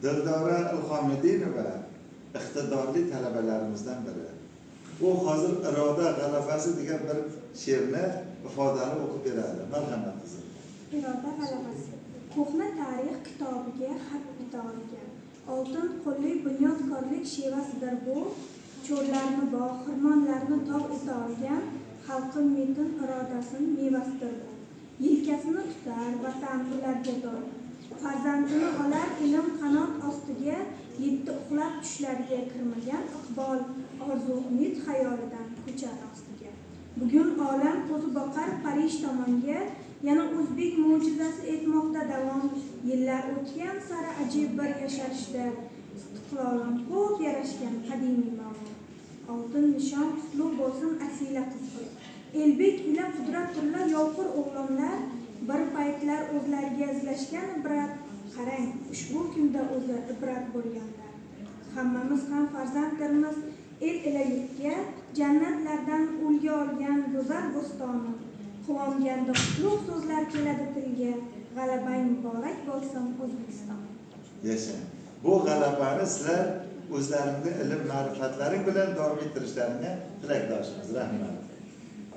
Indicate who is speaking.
Speaker 1: Dildora Ilhomiddinova iqtidorli talabalarimizdan biri. U hozir Iroda g'alabasi degan bir she'rni ifodali o'qib beradi. Marhamat qizim.
Speaker 2: Iroda g'alabasi. Ko'hna tarix kitobiga xat bita olgan. Oltin qo'lli bunyodkorlik shevasidir bu. Cho'llarni bog', xirmonlarni tog' eta olgan xalqim metin irodasining mevasidir bu. Yelkasini tutar vatan ularga do'l. Farzandini olar ilm qanot ostiga, yetti uxlab tushlariga kirmagan iqbol, orzu, umid xayolidan ko'char ostiga. Bugun olam ko'zi boqar Parij tomonga, yana o'zbek mo'jizasi etmoqda davom. Yillar o'tgan sari ajib bir yasharishda, istiqlolim ko'p yarashgan qadimiy ma'mur. Oltin nishon qutlug' bo'lsin asila qizlar. Elbek ila Qudratullo yovqur o'g'lonlar, bir paytlar o'zlariga izlashgan ibrat. Qarang, ushbu kunda o'zi ibrat bo'lganlar. Hammamiz ham farzandlarimiz el ila yurtga, jannatlardan o'lga olgan go'zal bo'stoni. Quvonganda qutlug' so'zlar keladi tilga, g'alabang muborak bo'lsin O'zbekiston.
Speaker 1: Yasha. Bu g'alabani sizlar o'zlaringizning ilm ma'rifatlaring bilan davom ettirishlaringga tilakdoshmiz. Rahmat.